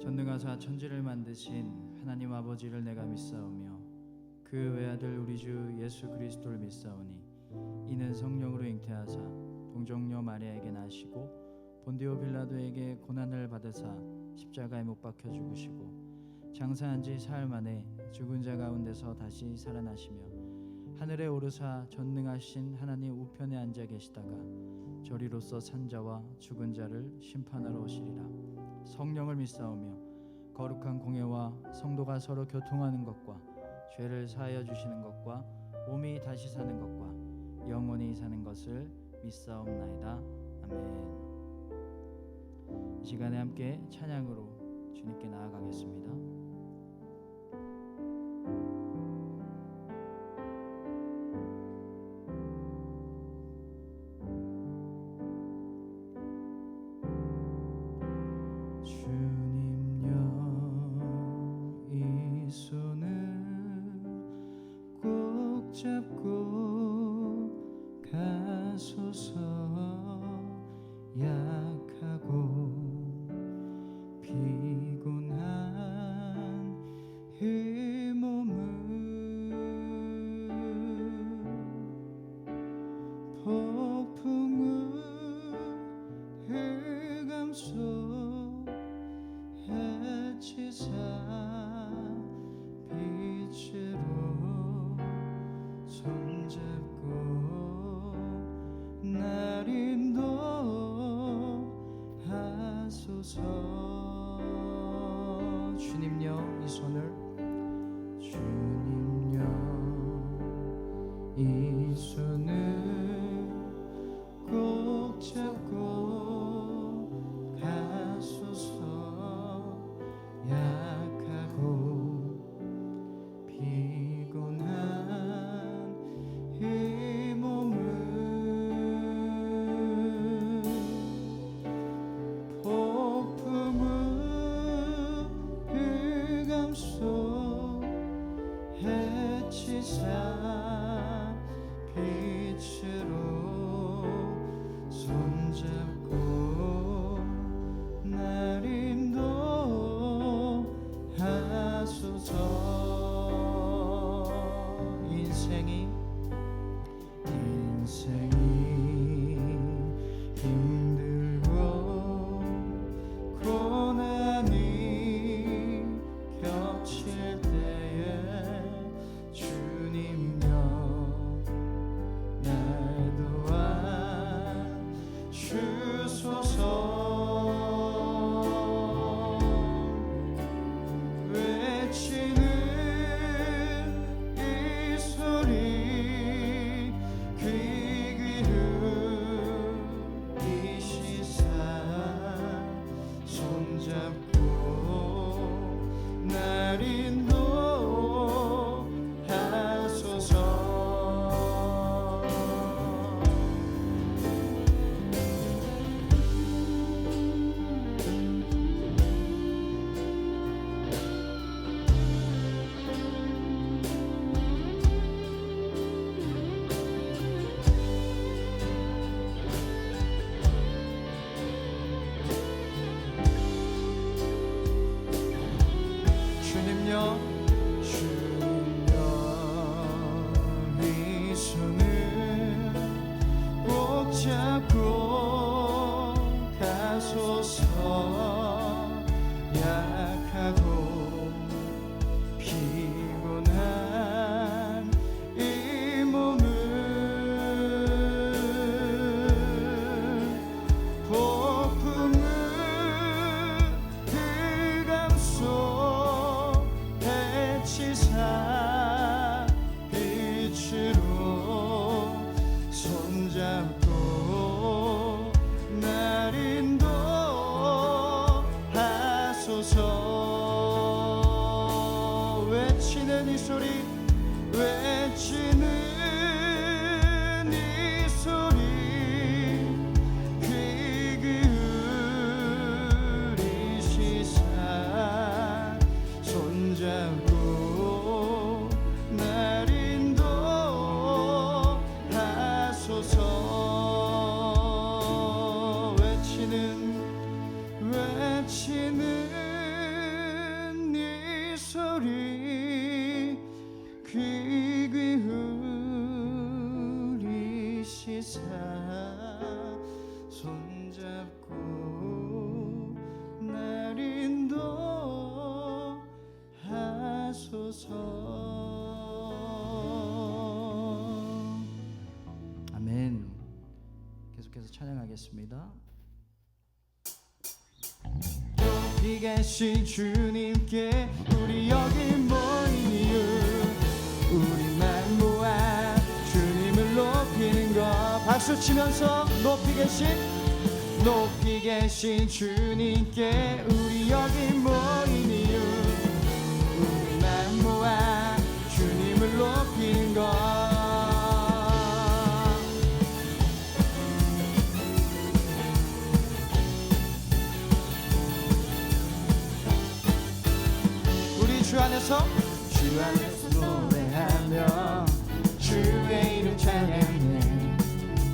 전능하사 천지를 만드신 하나님 아버지를 내가 믿사오며 그 외아들 우리 주 예수 그리스도를 믿사오니 이는 성령으로 잉태하사 동정녀 마리아에게 나시고 본디오 빌라도에게 고난을 받으사 십자가에 못 박혀 죽으시고 장사한 지 사흘 만에 죽은 자 가운데서 다시 살아나시며 하늘에 오르사 전능하신 하나님 우편에 앉아 계시다가 저리로서 산 자와 죽은 자를 심판하러 오시리라. 성령을 믿사오며 거룩한 공예와 성도가 서로 교통하는 것과 죄를 사하여 주시는 것과 몸이 다시 사는 것과 영원히 사는 것을 믿사옵나이다. 아멘. 이 시간에 함께 찬양으로 주님께 나아가겠습니다. 주님여 이 손을 꼭 잡고 가소서. 약하고 피곤한 이 몸을 폭풍우 흑암 속 해치사 빛으로 손잡고 날 인도하소서. 주님여 이 손을 주님여 이 손을 꼭 잡고 가소서. 약하고 피곤한 이 몸을 흑암 속 해치사 빛으로 손잡고 손잡고 날 인도하소서. 아멘. 계속해서 찬양하겠습니다. 높이 계신 주님께 우리 여기 모인 이유, 우리만 모아 주님을 높이는 것. 박수 치면서 높이 계신 주님께 우리 여기 모인 이유, 우리만 모아 주님을 높이는 것. 주 안에서 노래하며 주의 이름 찬양해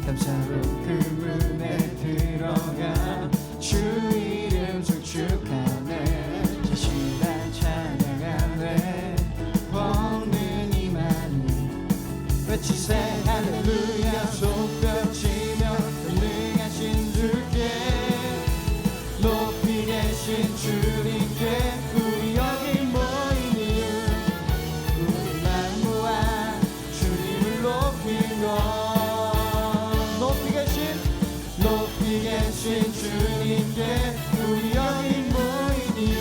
감사로 그 문에 들어가 주 이름 송축하네. 자신만 찬양하네. 보는 이만이 외치세 할렐루야. 손뼉치며 전능하신 주께 높이 계신 주님께 우리 여기 높이 계신 주님께 우리 여기 모인 이유,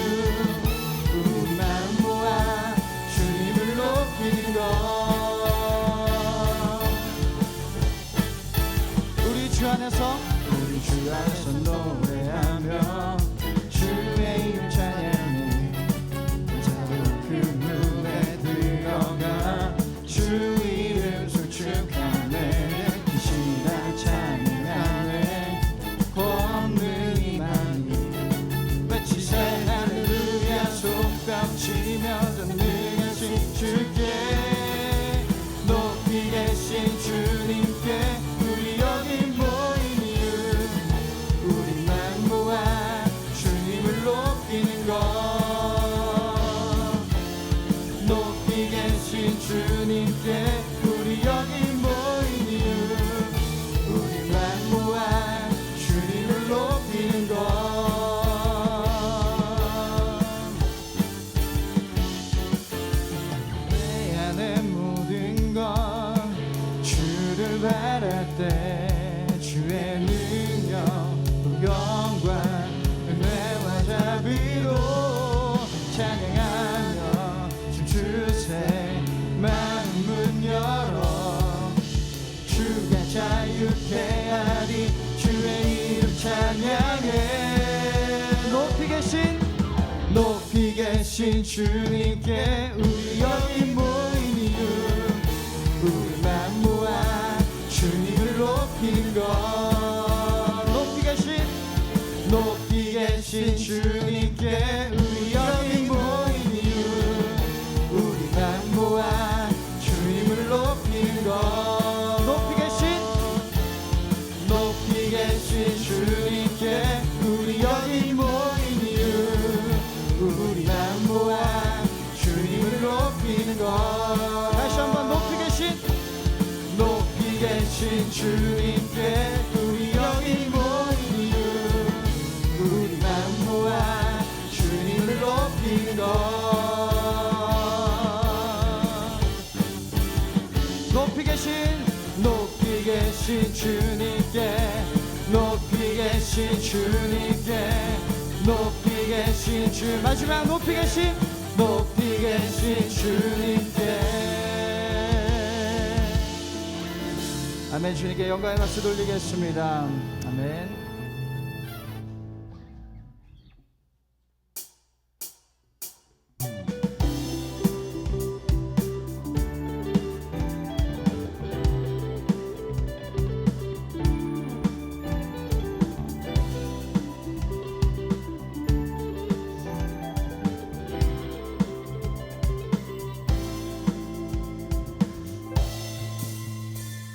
우리만 모아 주님을 높이는 것. 우리 주 안에서 노래하며 주의 이름 찬양해 감사로 그 문에 들어가 주 이름 송축하네. 귀신아 찬양하네. 걷는 이만이 외치세 할렐루야. 손뼉치며 전능하신 주께 높이 계신 주님께 우리 여기 모인 이유, 우리만 모아 주님을 높이는 것. 높이 계신 주님께 우리 여기 모인 이유, 우리만 모아 주님을 높이는 것. 내 안에 모든 것 주를 바랄 때 주의 능력 영광 은혜와 자비로 찬양하며 춤추세. 마음은 열어 주가 자유케 하리. 주의 이름 찬양해. 높이 계신 주님께 우리 여기 모인 이유, 우리만 모아 주님을 높이는 것. 높이 계신 주님께 우리 여기 모인 이유, 우리만 모아 주님을 높이는 것. 높이 계신 주님께 우리 여기 모인 이유, 우리만 모아 주님을 높이는 것. 다시 한번 높이 계신 주님께 우리 여기 모인 이유, 우리만 모아 주님을 높이는 것. 높이 계신 주님께 높이 계신 주님께 높이 계신 주. 마지막 높이 계신 주님께. 아멘. 주님께 영광의 박수 돌리겠습니다. 아멘.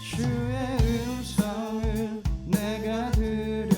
주의 음성을 내가 들을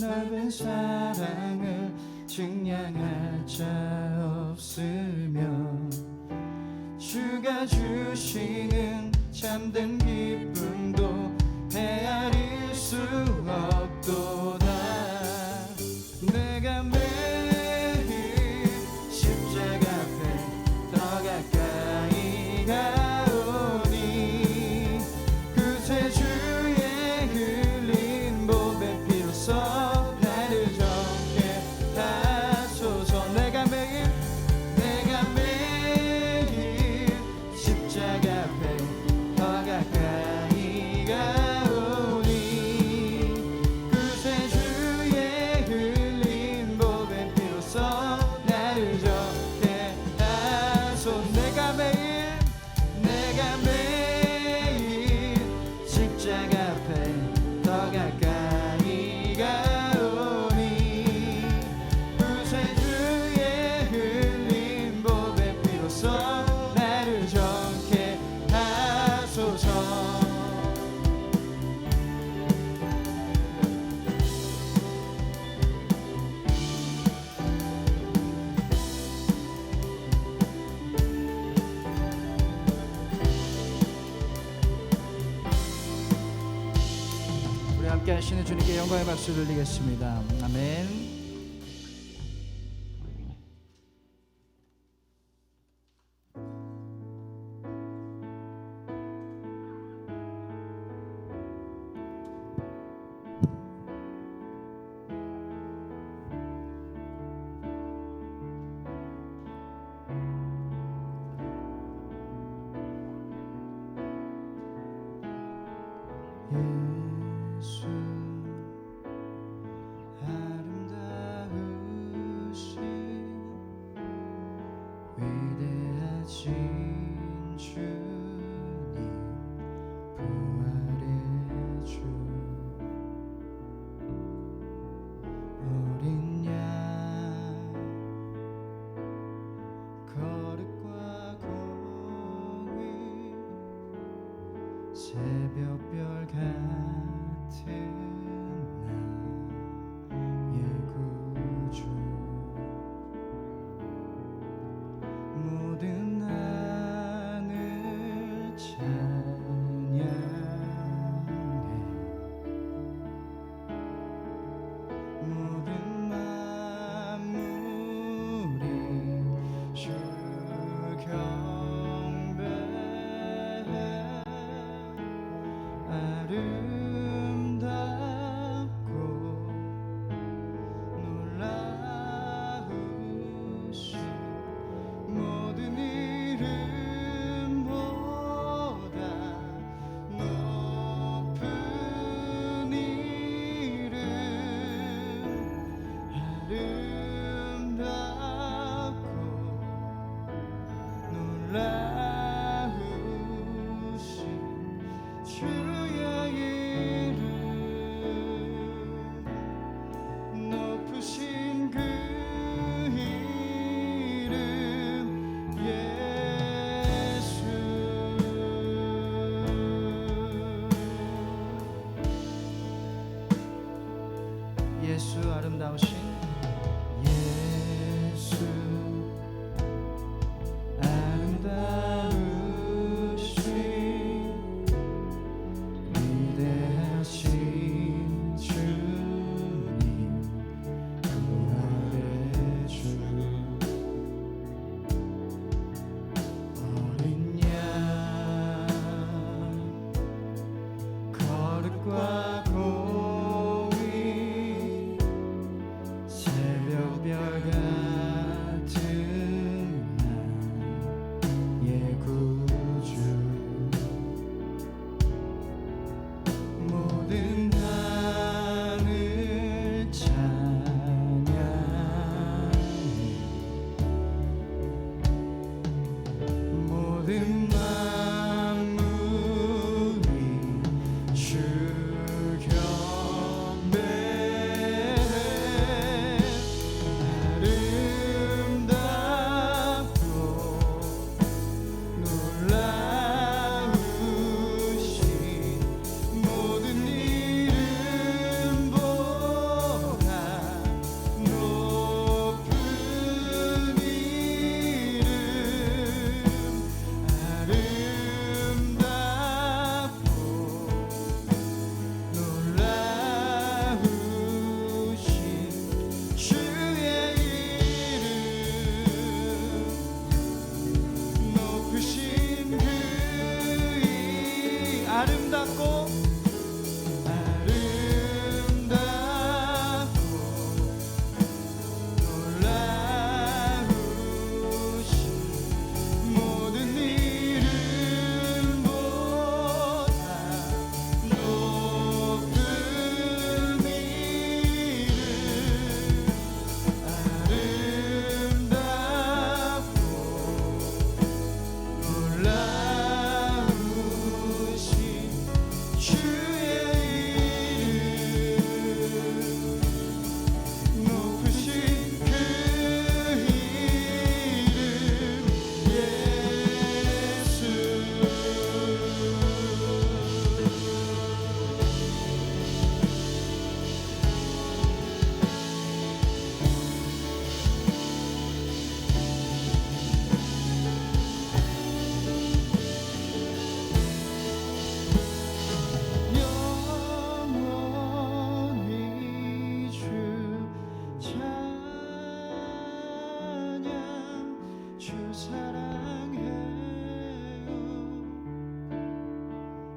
넓은 사랑을 증량할 자 없으며 주가 주시는 참된 기쁨도 헤아릴 수 없도다. 내가 매일 십자가 앞에 더 가까이 가오니 그새 주의 흘린 보배 피로써 나를 정케 하소서. 내가 매일 십자가 앞에 더 가까이 가오니 그새 주의 흘린 보배 피로써 나를 정케 하소서. 내가 매일 십자가 앞에 더 가까이 가오니 그새 주의 흘린 보배 피로써 나를 정케 하소서. 우리 함께 하시는 주님께 영광의 박수 드리겠습니다. 아멘. 예수 아름다우신 위대하신 주님 부활의 주 어린 양 거룩과 공의 새벽별 같은 나의 구주 모든 하늘 찬양해 모든 만물이 주 경배해 아름답고 놀라우신 모든 이름보다 높은 이름 아름답고 놀라우신 주의 이름 높으신 그 이름 예수. 예수 아름다우신 예수 아름다우신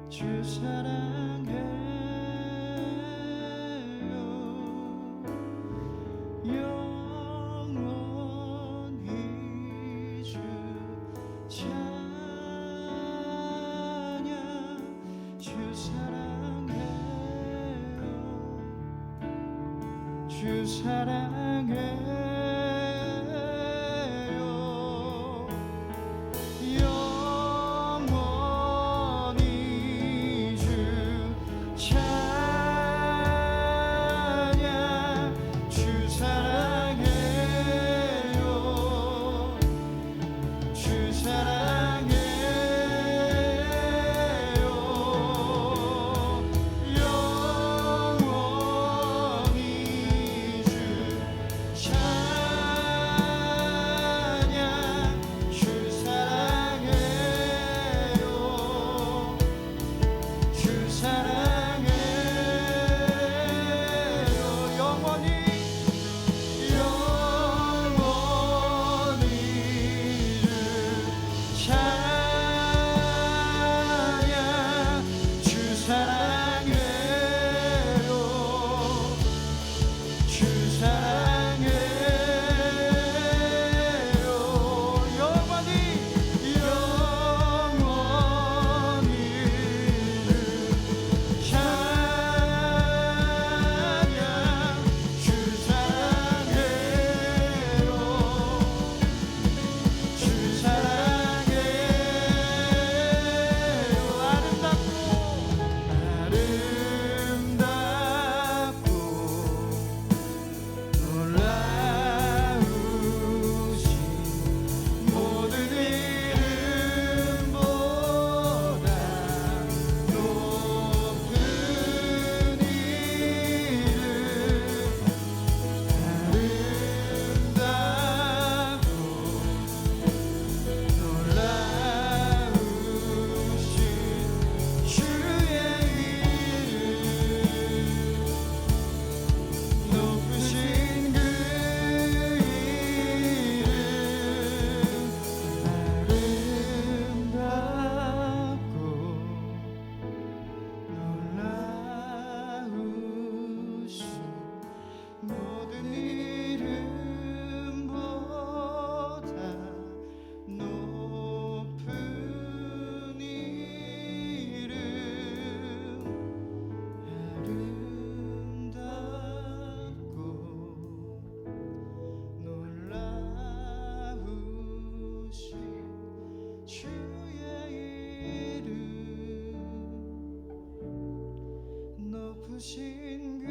주 사랑해요. 영원히 주 찬양. 주 사랑해요. 주 사랑해요. 높으신 그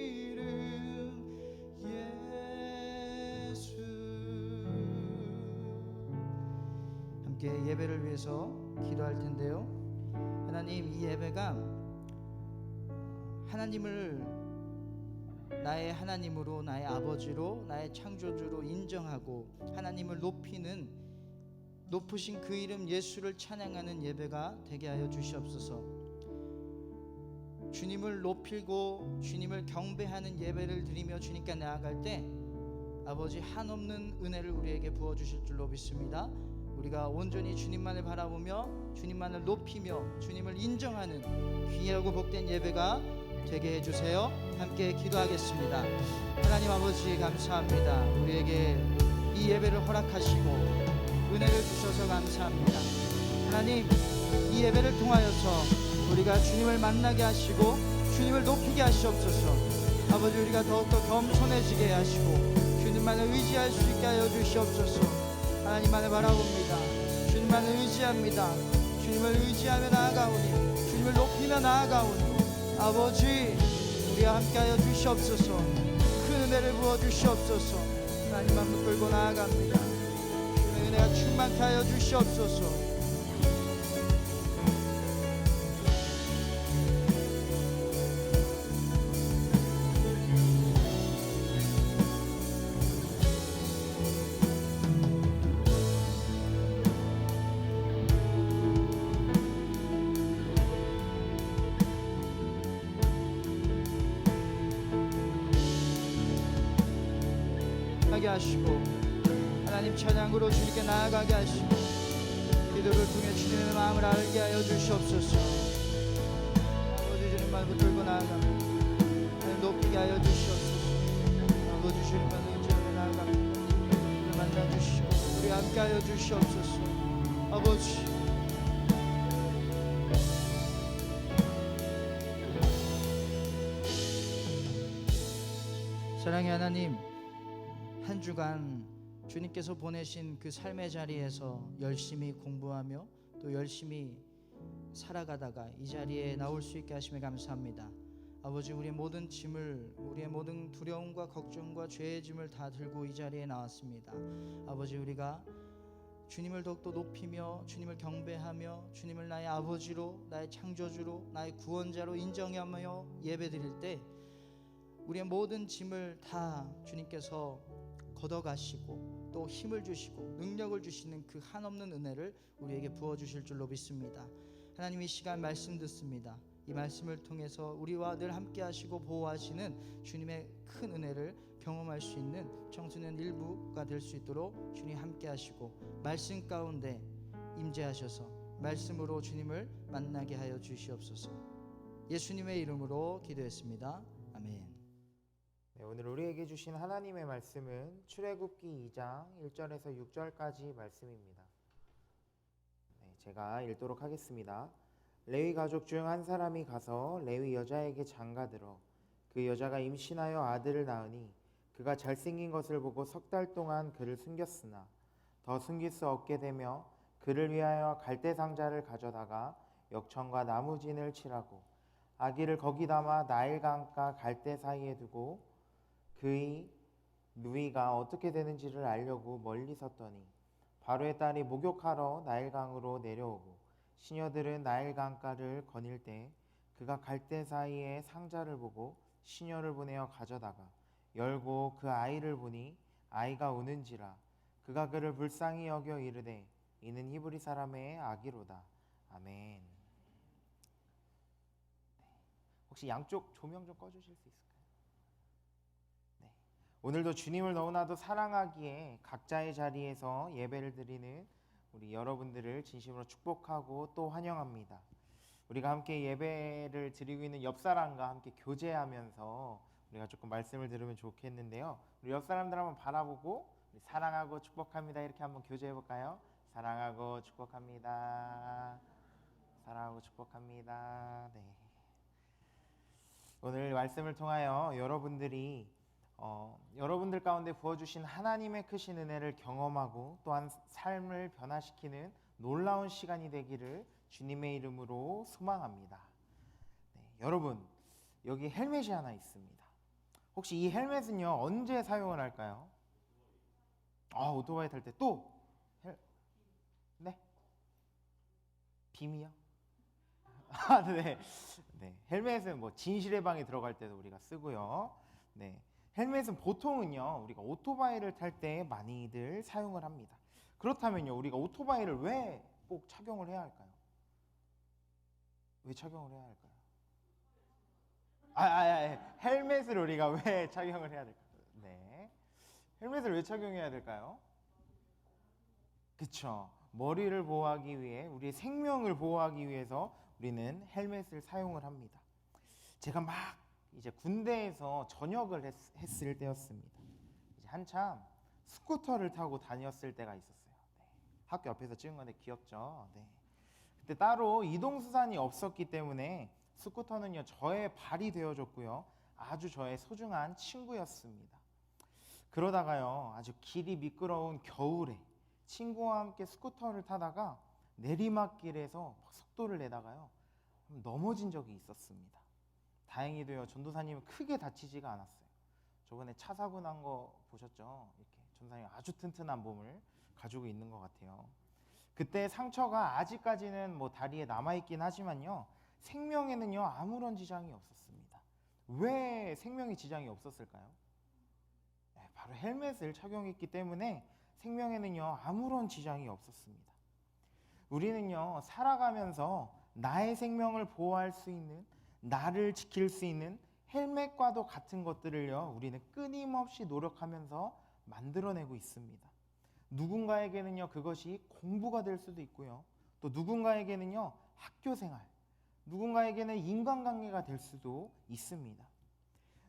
이름 예수. 함께 예배를 위해서 기도할 텐데요. 하나님, 이 예배가 하나님을 나의 하나님으로, 나의 아버지로, 나의 창조주로 인정하고 하나님을 높이는, 높으신 그 이름 예수를 찬양하는 예배가 되게 하여 주시옵소서. 주님을 높이고 주님을 경배하는 예배를 드리며 주님께 나아갈 때 아버지 한없는 은혜를 우리에게 부어주실 줄로 믿습니다. 우리가 온전히 주님만을 바라보며 주님만을 높이며 주님을 인정하는 귀하고 복된 예배가 되게 해주세요. 함께 기도하겠습니다. 하나님 아버지, 감사합니다. 우리에게 이 예배를 허락하시고 은혜를 주셔서 감사합니다. 하나님, 이 예배를 통하여서 우리가 주님을 만나게 하시고 주님을 높이게 하시옵소서. 아버지, 우리가 더욱더 겸손해지게 하시고 주님만을 의지할 수 있게 하여 주시옵소서. 하나님만을 바라봅니다. 주님만을 의지합니다. 주님을 의지하며 나아가오니, 주님을 높이며 나아가오니 아버지, 우리와 함께하여 주시옵소서. 큰 은혜를 부어주시옵소서. 하나님만 붙들고 나아갑니다. 주님의 은혜가 충만케 하여 주시옵소서. 하시고 하나님 찬양으로 주님께 나아가게 하시고 기도를 통해 주님의 마음을 알게 하여 주시옵소서. 아버지 주님만 붙들고 나아갑니다. 높이게 하여 주시옵소서. 아버지 주님만 의지하며 나아갑니다. 우리를 만나주시고 우리 함께 하여 주시옵소서. 아버지 사랑의 하나님, 한 주간 주님께서 보내신 그 삶의 자리에서 열심히 공부하며 또 열심히 살아가다가 이 자리에 나올 수 있게 하심에 감사합니다. 아버지, 우리의 모든 짐을, 우리의 모든 두려움과 걱정과 죄의 짐을 다 들고 이 자리에 나왔습니다. 아버지, 우리가 주님을 더욱더 높이며 주님을 경배하며 주님을 나의 아버지로, 나의 창조주로, 나의 구원자로 인정하며 예배드릴 때 우리의 모든 짐을 다 주님께서 걷어가시고 또 힘을 주시고 능력을 주시는 그 한없는 은혜를 우리에게 부어주실 줄로 믿습니다. 하나님, 이 시간 말씀 듣습니다. 이 말씀을 통해서 우리와 늘 함께 하시고 보호하시는 주님의 큰 은혜를 경험할 수 있는 청소년 일부가 될 수 있도록 주님 함께 하시고 말씀 가운데 임재하셔서 말씀으로 주님을 만나게 하여 주시옵소서. 예수님의 이름으로 기도했습니다. 아멘. 네, 오늘 우리에게 주신 하나님의 말씀은 출애굽기 2장 1절에서 6절까지 말씀입니다. 네, 제가 읽도록 하겠습니다. 레위 가족 중 한 사람이 가서 레위 여자에게 장가들어 그 여자가 임신하여 아들을 낳으니 그가 잘생긴 것을 보고 3달 동안 그를 숨겼으나 더 숨길 수 없게 되며 그를 위하여 갈대 상자를 가져다가 역청과 나무진을 칠하고 아기를 거기 담아 나일 강가 갈대 사이에 두고 그의 누이가 어떻게 되는지를 알려고 멀리 섰더니 바로의 딸이 목욕하러 나일강으로 내려오고 시녀들은 나일 강가를 거닐 때 그가 갈대 사이에 상자를 보고 시녀를 보내어 가져다가 열고 그 아이를 보니 아이가 우는지라 그가 그를 불쌍히 여겨 이르되 이는 히브리 사람의 아기로다. 아멘. 혹시 양쪽 조명 좀 꺼주실 수 있을까요? 네. 오늘도 주님을 너무나도 사랑하기에 각자의 자리에서 예배를 드리는 우리 여러분들을 진심으로 축복하고 또 환영합니다. 우리가 함께 예배를 드리고 있는 옆 사람과 함께 교제하면서 우리가 조금 말씀을 들으면 좋겠는데요. 우리 옆 사람들 한번 바라보고 우리 사랑하고 축복합니다 이렇게 한번 교제해 볼까요? 사랑하고 축복합니다. 사랑하고 축복합니다. 네. 오늘 말씀을 통하여 여러분들이 여러분들 가운데 부어주신 하나님의 크신 은혜를 경험하고 또한 삶을 변화시키는 놀라운 시간이 되기를 주님의 이름으로 소망합니다. 네, 여러분 여기 헬멧이 하나 있습니다. 혹시 이 헬멧은요 언제 사용을 할까요? 오토바이 탈 때 또? 네? 빔이요? 네. 네. 헬멧은 뭐 진실의 방에 들어갈 때도 우리가 쓰고요. 네. 헬멧은 보통은요 우리가 오토바이를 탈 때 많이들 사용을 합니다. 그렇다면요 우리가 오토바이를 왜 꼭 착용을 해야 할까요? 왜 착용을 해야 할까요? 헬멧을 우리가 왜 착용을 해야 될까요? 네. 헬멧을 왜 착용해야 될까요? 그쵸. 머리를 보호하기 위해 우리의 생명을 보호하기 위해서 우리는 헬멧을 사용을 합니다. 제가 막 이제 군대에서 전역을 했을 때였습니다. 이제 한참 스쿠터를 타고 다녔을 때가 있었어요. 네. 학교 옆에서 찍은 건데 귀엽죠? 네. 그때 따로 이동수단이 없었기 때문에 스쿠터는요 저의 발이 되어줬고요. 아주 저의 소중한 친구였습니다. 그러다가요 아주 길이 미끄러운 겨울에 친구와 함께 스쿠터를 타다가 내리막길에서 속도를 내다가요 넘어진 적이 있었습니다. 다행히도요 전도사님은 크게 다치지가 않았어요. 저번에 차 사고 난 거 보셨죠? 이렇게 전도사님 아주 튼튼한 몸을 가지고 있는 것 같아요. 그때 상처가 아직까지는 뭐 다리에 남아있긴 하지만요 생명에는요 아무런 지장이 없었습니다. 왜 생명에 지장이 없었을까요? 네, 바로 헬멧을 착용했기 때문에 생명에는요 아무런 지장이 없었습니다. 우리는요 살아가면서 나의 생명을 보호할 수 있는, 나를 지킬 수 있는 헬멧과도 같은 것들을요 우리는 끊임없이 노력하면서 만들어내고 있습니다. 누군가에게는요 그것이 공부가 될 수도 있고요 또 누군가에게는요, 학교 생활, 누군가에게는 인간관계가 될 수도 있습니다.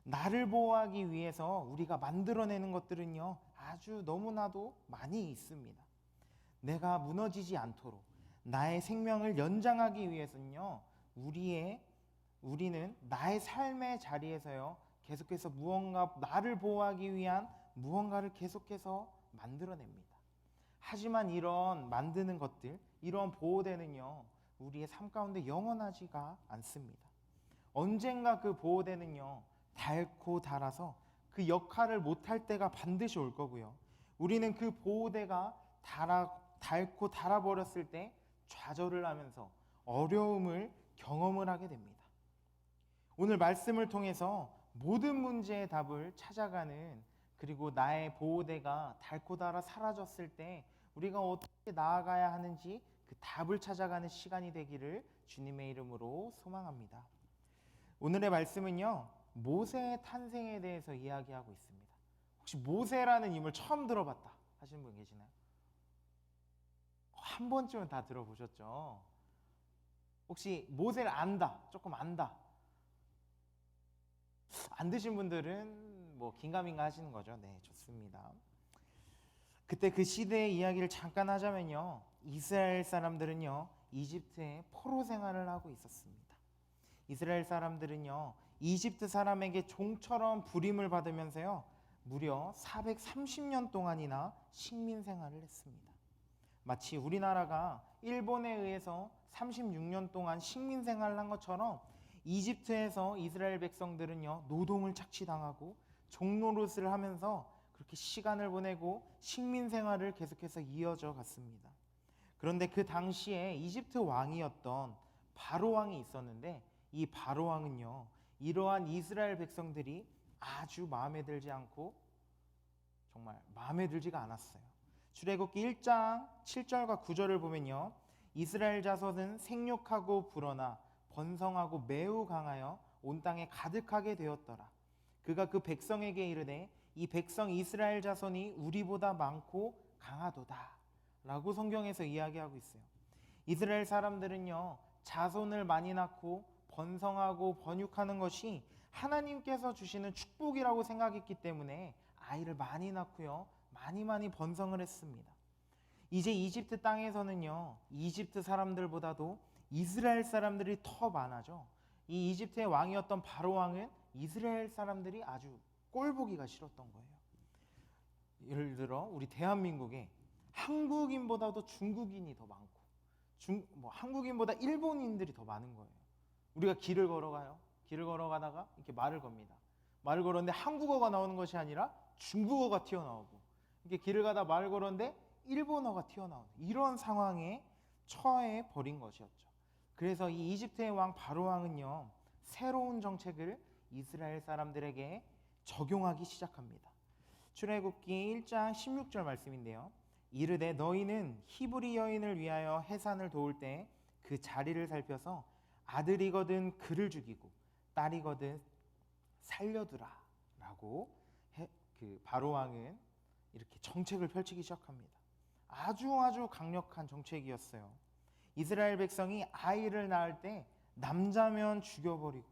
나를 보호하기 위해서 우리가 만들어내는 것들은요, 아주 너무나도 많이 있습니다. 내가 무너지지 않도록 나의 생명을 연장하기 위해서는요, 우리는 나의 삶의 자리에서요, 계속해서 무언가 나를 보호하기 위한 무언가를 계속해서 만들어냅니다. 하지만 이런 만드는 것들, 이런 보호대는요, 우리의 삶 가운데 영원하지가 않습니다. 언젠가 그 보호대는요, 닳고 닳아서 그 역할을 못할 때가 반드시 올 거고요. 우리는 그 보호대가 닳고 닳아버렸을 때 좌절을 하면서 어려움을 경험을 하게 됩니다. 오늘 말씀을 통해서 모든 문제의 답을 찾아가는, 그리고 나의 보호대가 닳고 닳아 사라졌을 때 우리가 어떻게 나아가야 하는지 그 답을 찾아가는 시간이 되기를 주님의 이름으로 소망합니다. 오늘의 말씀은요, 모세의 탄생에 대해서 이야기하고 있습니다. 혹시 모세라는 인물 처음 들어봤다 하시는 분 계시나요? 한 번쯤은 다 들어보셨죠? 혹시 모세를 안다, 조금 안다, 안 드신 분들은 뭐 긴가민가 하시는 거죠. 네, 좋습니다. 그때 그 시대의 이야기를 잠깐 하자면요, 이스라엘 사람들은요, 이집트에 포로 생활을 하고 있었습니다. 이스라엘 사람들은요, 이집트 사람에게 종처럼 부림을 받으면서요, 무려 430년 동안이나 식민 생활을 했습니다. 마치 우리나라가 일본에 의해서 36년 동안 식민 생활을 한 것처럼 이집트에서 이스라엘 백성들은요, 노동을 착취당하고 종노릇을 하면서 그렇게 시간을 보내고 식민 생활을 계속해서 이어져 갔습니다. 그런데 그 당시에 이집트 왕이었던 바로 왕이 있었는데, 이 바로 왕은요, 이러한 이스라엘 백성들이 아주 마음에 들지 않고, 정말 마음에 들지가 않았어요. 출애굽기 1장 7절과 9절을 보면요, 이스라엘 자손은 생육하고 불어나 번성하고 매우 강하여 온 땅에 가득하게 되었더라. 그가 그 백성에게 이르되 이 백성 이스라엘 자손이 우리보다 많고 강하도다 라고 성경에서 이야기하고 있어요. 이스라엘 사람들은요, 자손을 많이 낳고 번성하고 번육하는 것이 하나님께서 주시는 축복이라고 생각했기 때문에 아이를 많이 낳고요, 많이 번성을 했습니다. 이제 이집트 땅에서는요, 이집트 사람들보다도 이스라엘 사람들이 더 많아져. 이 이집트의 왕이었던 바로 왕은 이스라엘 사람들이 아주 꼴보기가 싫었던 거예요. 예를 들어 우리 대한민국에 한국인보다도 중국인이 더 많고, 한국인보다 일본인들이 더 많은 거예요. 우리가 길을 걸어가요. 길을 걸어가다가 이렇게 말을 겁니다. 말을 걸었는데 한국어가 나오는 것이 아니라 중국어가 튀어나오고, 이렇게 길을 가다 말을 걸었는데 일본어가 튀어나오는, 이런 상황에 처해 버린 것이었죠. 그래서 이 이집트의 왕 바로 왕은요, 새로운 정책을 이스라엘 사람들에게 적용하기 시작합니다. 출애굽기 1장 16절 말씀인데요, 이르되 너희는 히브리 여인을 위하여 해산을 도울 때 그 자리를 살펴서 아들이거든 그를 죽이고 딸이거든 살려두라 라고 그 바로 왕은 이렇게 정책을 펼치기 시작합니다. 아주 강력한 정책이었어요. 이스라엘 백성이 아이를 낳을 때 남자면 죽여버리고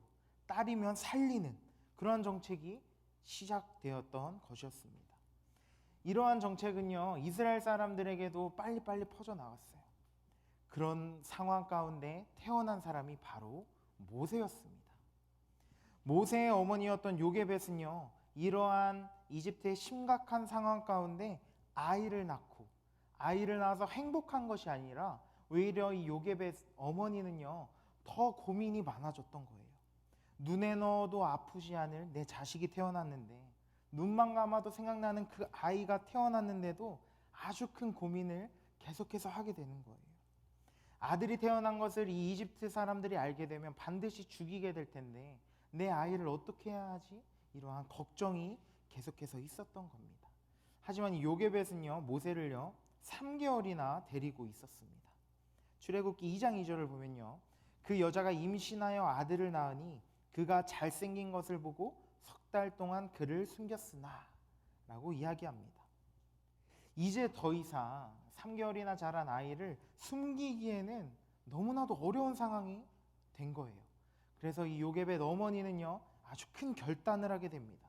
딸이면 살리는 그러한 정책이 시작되었던 것이었습니다. 이러한 정책은요, 이스라엘 사람들에게도 빨리빨리 퍼져나갔어요. 그런 상황 가운데 태어난 사람이 바로 모세였습니다. 모세의 어머니였던 요게벳은요, 이러한 이집트의 심각한 상황 가운데 아이를 낳아서 행복한 것이 아니라 오히려 이 요게벳 어머니는요, 더 고민이 많아졌던 거예요. 눈에 넣어도 아프지 않을 내 자식이 태어났는데, 눈만 감아도 생각나는 그 아이가 태어났는데도 아주 큰 고민을 계속해서 하게 되는 거예요. 아들이 태어난 것을 이 이집트 사람들이 알게 되면 반드시 죽이게 될 텐데 내 아이를 어떻게 해야 하지? 이러한 걱정이 계속해서 있었던 겁니다. 하지만 이 요게벳은요, 모세를요 3개월이나 데리고 있었습니다. 출애굽기 2장 2절을 보면요, 그 여자가 임신하여 아들을 낳으니 그가 잘생긴 것을 보고 석 달 동안 그를 숨겼으나 라고 이야기합니다. 이제 더 이상 3개월이나 자란 아이를 숨기기에는 너무나도 어려운 상황이 된 거예요. 그래서 이 요셉의 어머니는요, 아주 큰 결단을 하게 됩니다.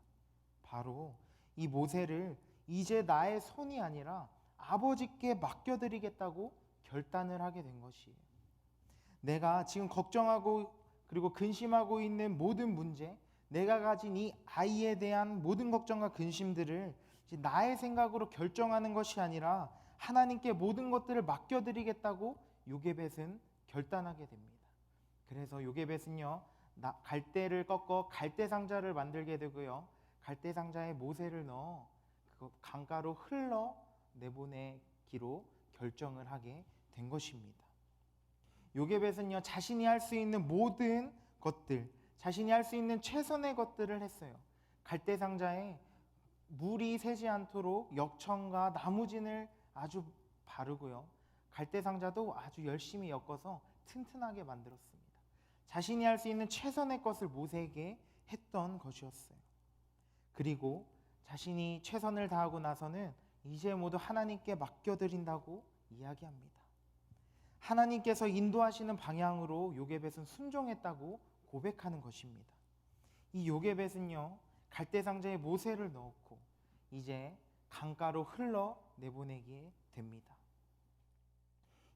바로 이 모세를 이제 나의 손이 아니라 아버지께 맡겨드리겠다고 결단을 하게 된 것이에요. 내가 지금 걱정하고 그리고 근심하고 있는 모든 문제, 내가 가진 이 아이에 대한 모든 걱정과 근심들을 이제 나의 생각으로 결정하는 것이 아니라 하나님께 모든 것들을 맡겨드리겠다고 요게벳은 결단하게 됩니다. 그래서 요게벳은요, 갈대를 꺾어 갈대 상자를 만들게 되고요, 갈대 상자에 모세를 넣어 그 강가로 흘러 내보내기로 결정을 하게 된 것입니다. 요게벳은요, 자신이 할 수 있는 모든 것들, 자신이 할 수 있는 최선의 것들을 했어요. 갈대 상자에 물이 새지 않도록 역청과 나무진을 아주 바르고요, 갈대 상자도 아주 열심히 엮어서 튼튼하게 만들었습니다. 자신이 할 수 있는 최선의 것을 모세에게 했던 것이었어요. 그리고 자신이 최선을 다하고 나서는 이제 모두 하나님께 맡겨드린다고 이야기합니다. 하나님께서 인도하시는 방향으로 요게벳은 순종했다고 고백하는 것입니다. 이 요게벳은요, 갈대 상자에 모세를 넣고 이제 강가로 흘러 내보내게 됩니다.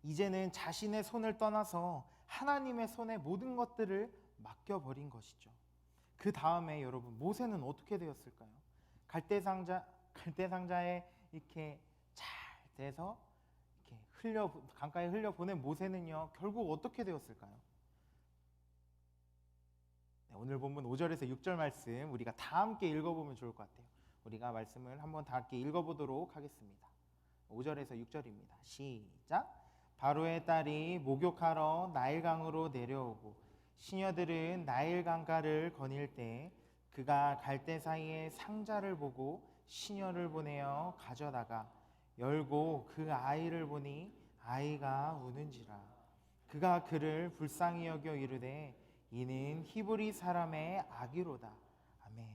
이제는 자신의 손을 떠나서 하나님의 손에 모든 것들을 맡겨버린 것이죠. 그 다음에 여러분, 모세는 어떻게 되었을까요? 갈대 상자에 이렇게 잘 돼서 이렇게 강가에 흘려 보낸 모세는요, 결국 어떻게 되었을까요? 네, 오늘 본문 5절에서 6절 말씀 우리가 다 함께 읽어보면 좋을 것 같아요. 우리가 말씀을 한번 다 함께 읽어보도록 하겠습니다. 5절에서 6절입니다. 시작. 바로의 딸이 목욕하러 나일강으로 내려오고 시녀들은 나일 강가를 거닐 때 그가 갈대 사이에 상자를 보고 시녀를 보내어 가져다가 열고 그 아이를 보니 아이가 우는지라. 그가 그를 불쌍히 여겨 이르되 이는 히브리 사람의 아기로다. 아멘.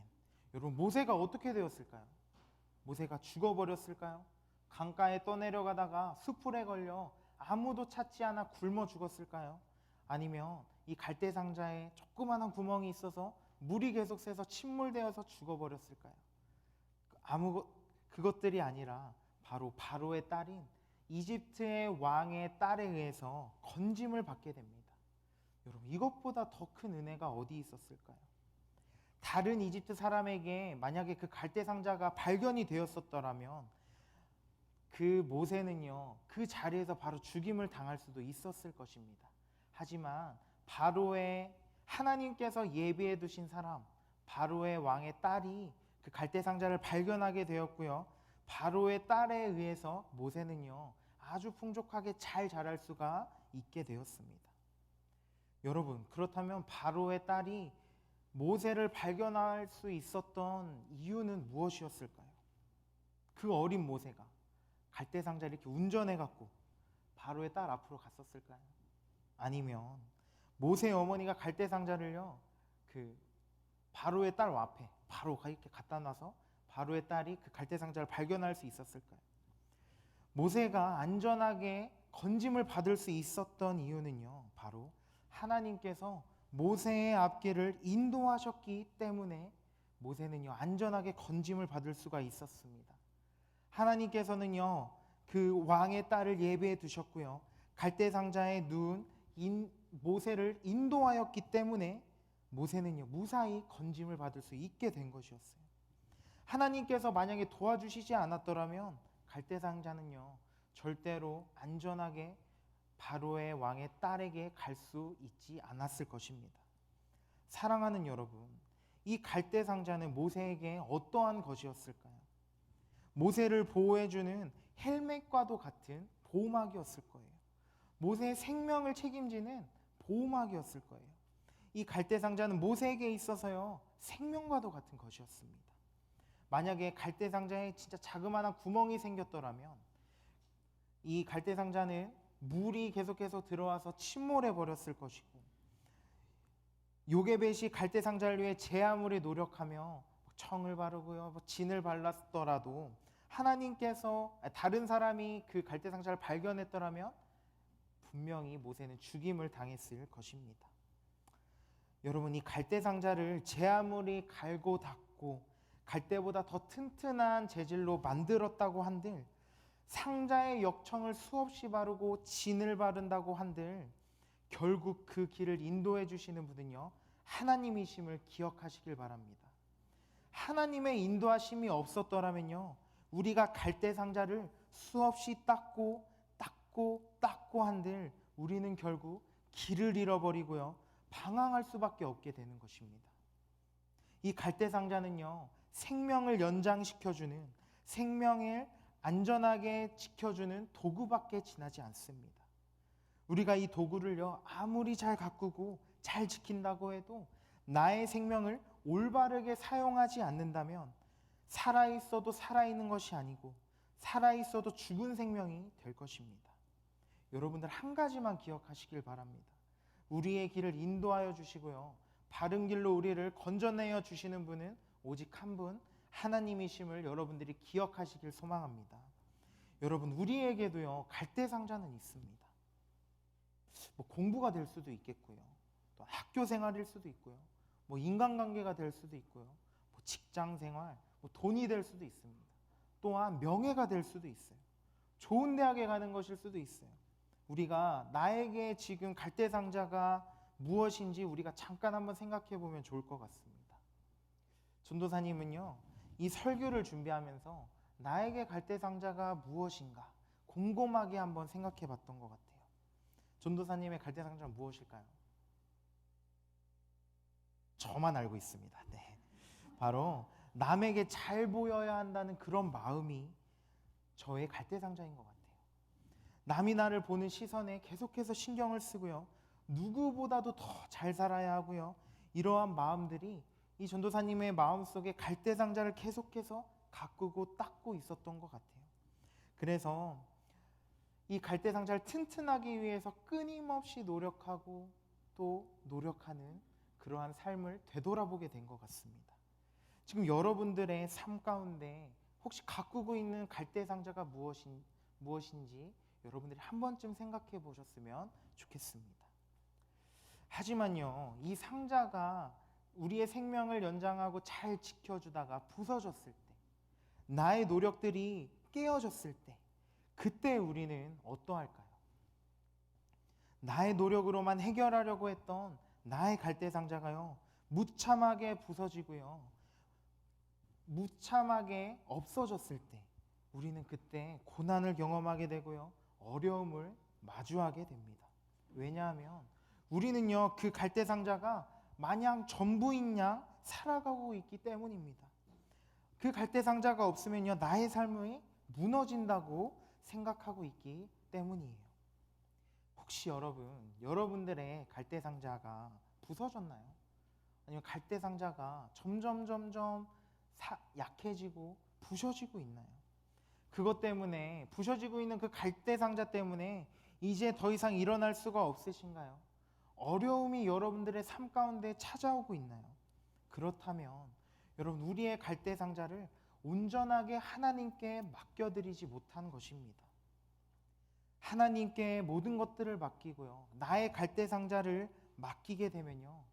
여러분, 모세가 어떻게 되었을까요? 모세가 죽어버렸을까요? 강가에 떠내려가다가 수풀에 걸려 아무도 찾지 않아 굶어 죽었을까요? 아니면 이 갈대 상자에 조그마한 구멍이 있어서 물이 계속 새서 침몰되어서 죽어버렸을까요? 그것들이 아니라 바로 바로의 딸인 이집트의 왕의 딸에 의해서 건짐을 받게 됩니다. 여러분, 이것보다 더 큰 은혜가 어디 있었을까요? 다른 이집트 사람에게 만약에 그 갈대 상자가 발견이 되었었더라면 그 모세는요, 그 자리에서 바로 죽임을 당할 수도 있었을 것입니다. 하지만 바로의 하나님께서 예비해 두신 사람, 바로의 왕의 딸이 그 갈대 상자를 발견하게 되었고요, 바로의 딸에 의해서 모세는요, 아주 풍족하게 잘 자랄 수가 있게 되었습니다. 여러분, 그렇다면 바로의 딸이 모세를 발견할 수 있었던 이유는 무엇이었을까요? 그 어린 모세가 갈대 상자를 이렇게 운전해 갖고 바로의 딸 앞으로 갔었을까요? 아니면 모세의 어머니가 갈대 상자를요, 그 바로의 딸 앞에 바로 이렇게 갖다 놔서 바로의 딸이 그 갈대 상자를 발견할 수 있었을까요? 모세가 안전하게 건짐을 받을 수 있었던 이유는요, 바로 하나님께서 모세의 앞길을 인도하셨기 때문에 모세는요, 안전하게 건짐을 받을 수가 있었습니다. 하나님께서는요, 그 왕의 딸을 예배해 두셨고요, 갈대 상자에 누운 모세를 인도하였기 때문에 모세는요, 무사히 건짐을 받을 수 있게 된 것이었어요. 하나님께서 만약에 도와주시지 않았더라면 갈대 상자는요, 절대로 안전하게 바로의 왕의 딸에게 갈 수 있지 않았을 것입니다. 사랑하는 여러분, 이 갈대 상자는 모세에게 어떠한 것이었을까요? 모세를 보호해주는 헬멧과도 같은 보호막이었을 거예요. 모세의 생명을 책임지는 보호막이었을 거예요. 이 갈대 상자는 모세에게 있어서요, 생명과도 같은 것이었습니다. 만약에 갈대 상자에 진짜 자그마한 구멍이 생겼더라면 이 갈대 상자는 물이 계속해서 들어와서 침몰해 버렸을 것이고, 요게벳이 갈대 상자를 위해 제 아무리 노력하며 청을 바르고요, 진을 발랐더라도 다른 사람이 그 갈대상자를 발견했더라면 분명히 모세는 죽임을 당했을 것입니다. 여러분, 이 갈대상자를 제 아무리 갈고 닦고 갈대보다 더 튼튼한 재질로 만들었다고 한들, 상자의 역청을 수없이 바르고 진을 바른다고 한들, 결국 그 길을 인도해 주시는 분은요, 하나님이심을 기억하시길 바랍니다. 하나님의 인도하심이 없었더라면요, 우리가 갈대상자를 수없이 닦고 한들 우리는 결국 길을 잃어버리고요, 방황할 수밖에 없게 되는 것입니다. 이 갈대상자는요, 생명을 연장시켜주는, 생명을 안전하게 지켜주는 도구밖에 지나지 않습니다. 우리가 이 도구를요, 아무리 잘 가꾸고 잘 지킨다고 해도 나의 생명을 올바르게 사용하지 않는다면 살아있어도 살아있는 것이 아니고 살아있어도 죽은 생명이 될 것입니다. 여러분들 한 가지만 기억하시길 바랍니다. 우리의 길을 인도하여 주시고요, 바른 길로 우리를 건져내어 주시는 분은 오직 한 분, 하나님이심을 여러분들이 기억하시길 소망합니다. 여러분, 우리에게도요, 갈대상자는 있습니다. 공부가 될 수도 있겠고요, 또 학교 생활일 수도 있고요, 인간관계가 될 수도 있고요, 직장생활, 돈이 될 수도 있습니다. 또한 명예가 될 수도 있어요. 좋은 대학에 가는 것일 수도 있어요. 우리가 나에게 지금 갈대상자가 무엇인지 우리가 잠깐 한번 생각해 보면 좋을 것 같습니다. 전도사님은요, 이 설교를 준비하면서 나에게 갈대상자가 무엇인가 곰곰하게 한번 생각해 봤던 것 같아요. 전도사님의 갈대상자는 무엇일까요? 저만 알고 있습니다. 네. 바로 남에게 잘 보여야 한다는 그런 마음이 저의 갈대상자인 것 같아요. 남이 나를 보는 시선에 계속해서 신경을 쓰고요, 누구보다도 더 잘 살아야 하고요, 이러한 마음들이 이 전도사님의 마음속에 갈대상자를 계속해서 가꾸고 닦고 있었던 것 같아요. 그래서 이 갈대상자를 튼튼하기 위해서 끊임없이 노력하고 또 노력하는 그러한 삶을 되돌아보게 된 것 같습니다. 지금 여러분들의 삶 가운데 혹시 가꾸고 있는 갈대상자가 무엇인지 여러분들이 한 번쯤 생각해 보셨으면 좋겠습니다. 하지만요, 이 상자가 우리의 생명을 연장하고 잘 지켜주다가 부서졌을 때, 나의 노력들이 깨어졌을 때, 그때 우리는 어떠할까요? 나의 노력으로만 해결하려고 했던 나의 갈대상자가요, 무참하게 부서지고요, 무참하게 없어졌을 때 우리는 그때 고난을 경험하게 되고요, 어려움을 마주하게 됩니다. 왜냐하면 우리는요, 그 갈대상자가 마냥 전부인 양 살아가고 있기 때문입니다. 그 갈대상자가 없으면요, 나의 삶이 무너진다고 생각하고 있기 때문이에요. 혹시 여러분들의 갈대상자가 부서졌나요? 아니면 갈대상자가 점점 약해지고 부서지고 있나요? 그것 때문에, 부서지고 있는 그 갈대상자 때문에 이제 더 이상 일어날 수가 없으신가요? 어려움이 여러분들의 삶 가운데 찾아오고 있나요? 그렇다면 여러분, 우리의 갈대상자를 온전하게 하나님께 맡겨드리지 못한 것입니다. 하나님께 모든 것들을 맡기고요, 나의 갈대상자를 맡기게 되면요,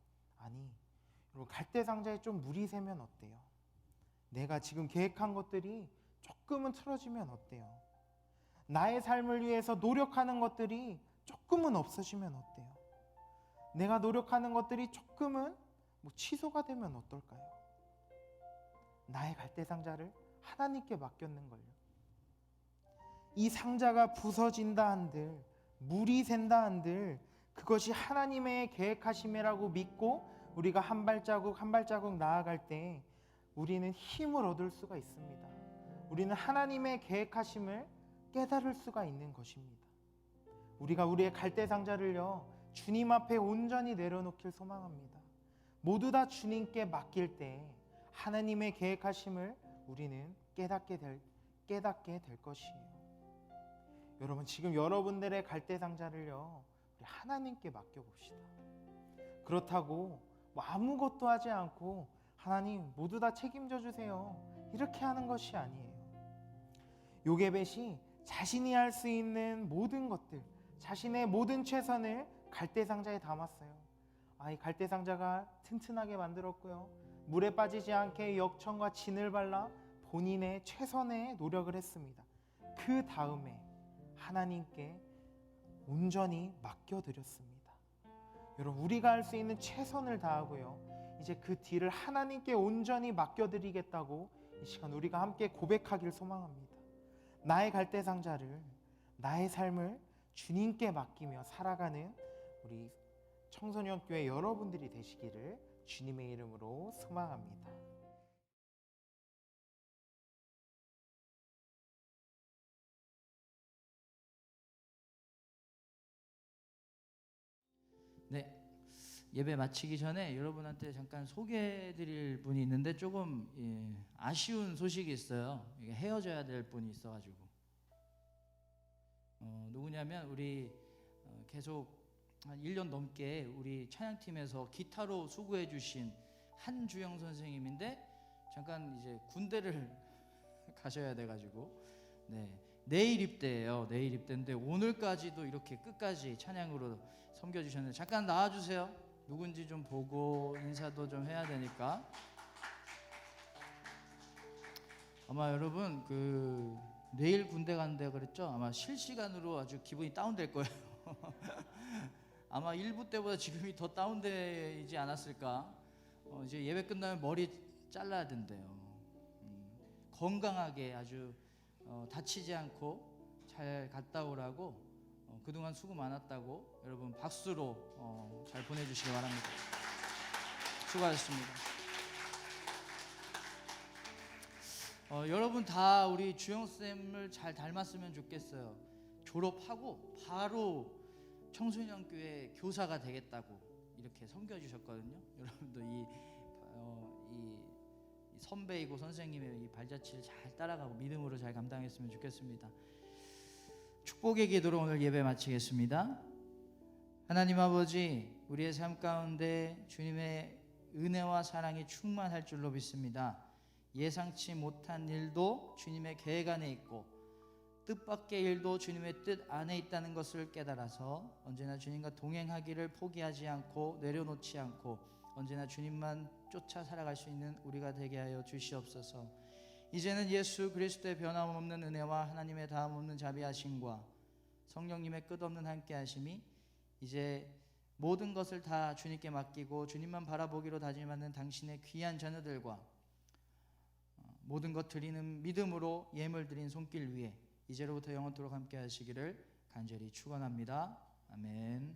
여러분, 갈대상자에 좀 물이 새면 어때요? 내가 지금 계획한 것들이 조금은 틀어지면 어때요? 나의 삶을 위해서 노력하는 것들이 조금은 없어지면 어때요? 내가 노력하는 것들이 조금은 취소가 되면 어떨까요? 나의 갈대상자를 하나님께 맡겼는 걸요, 이 상자가 부서진다 한들, 물이 샌다 한들 그것이 하나님의 계획하심이라고 믿고 우리가 한 발자국 한 발자국 나아갈 때 우리는 힘을 얻을 수가 있습니다. 우리는 하나님의 계획하심을 깨달을 수가 있는 것입니다. 우리가 우리의 갈대상자를요, 주님 앞에 온전히 내려놓길 소망합니다. 모두 다 주님께 맡길 때 하나님의 계획하심을 우리는 깨닫게 될 것이에요. 여러분, 지금 여러분들의 갈대상자를요, 우리 하나님께 맡겨봅시다. 그렇다고 아무것도 하지 않고 하나님 모두 다 책임져 주세요, 이렇게 하는 것이 아니에요. 요게벳이 자신이 할 수 있는 모든 것들, 자신의 모든 최선을 갈대상자에 담았어요. 이 갈대상자가 튼튼하게 만들었고요, 물에 빠지지 않게 역청과 진을 발라 본인의 최선의 노력을 했습니다. 그 다음에 하나님께 온전히 맡겨드렸습니다. 여러분, 우리가 할 수 있는 최선을 다하고요, 이제 그 뒤를 하나님께 온전히 맡겨드리겠다고 이 시간 우리가 함께 고백하길 소망합니다. 나의 갈대상자를, 나의 삶을 주님께 맡기며 살아가는 우리 청소년교회 여러분들이 되시기를 주님의 이름으로 소망합니다. 네, 예배 마치기 전에 여러분한테 잠깐 소개해드릴 분이 있는데 조금 아쉬운 소식이 있어요. 이게 헤어져야 될 분이 있어가지고 누구냐면 우리 계속 한 1년 넘게 우리 찬양팀에서 기타로 수고해 주신 한주영 선생님인데 잠깐 이제 군대를 가셔야 돼가지고 내일 입대예요. 내일 입대인데 오늘까지도 이렇게 끝까지 찬양으로 섬겨주셨는데 잠깐 나와주세요. 누군지 좀 보고 인사도 좀 해야 되니까. 아마 여러분 내일 군대 간다 그랬죠? 아마 실시간으로 아주 기분이 다운될 거예요. 아마 1부 때보다 지금이 더 다운되지 않았을까. 이제 예배 끝나면 머리 잘라야 된대요. 건강하게 아주 다치지 않고 잘 갔다 오라고 그동안 수고 많았다고 여러분 박수로 잘 보내주시기 바랍니다. 수고하셨습니다. 여러분 다 우리 주영쌤을 잘 닮았으면 좋겠어요. 졸업하고 바로 청소년교회 교사가 되겠다고 이렇게 섬겨주셨거든요. 여러분도 이 선배이고 선생님의 이 발자취를 잘 따라가고 믿음으로 잘 감당했으면 좋겠습니다. 축복의 기도로 오늘 예배 마치겠습니다. 하나님 아버지, 우리의 삶 가운데 주님의 은혜와 사랑이 충만할 줄로 믿습니다. 예상치 못한 일도 주님의 계획 안에 있고 뜻밖의 일도 주님의 뜻 안에 있다는 것을 깨달아서 언제나 주님과 동행하기를 포기하지 않고 내려놓지 않고 언제나 주님만 쫓아 살아갈 수 있는 우리가 되게 하여 주시옵소서. 이제는 예수 그리스도의 변함없는 은혜와 하나님의 다함없는 자비하심과 성령님의 끝없는 함께하심이 이제 모든 것을 다 주님께 맡기고 주님만 바라보기로 다짐하는 당신의 귀한 자녀들과 모든 것 드리는 믿음으로 예물 드린 손길 위에 이제로부터 영원토록 함께 하시기를 간절히 축원합니다. 아멘.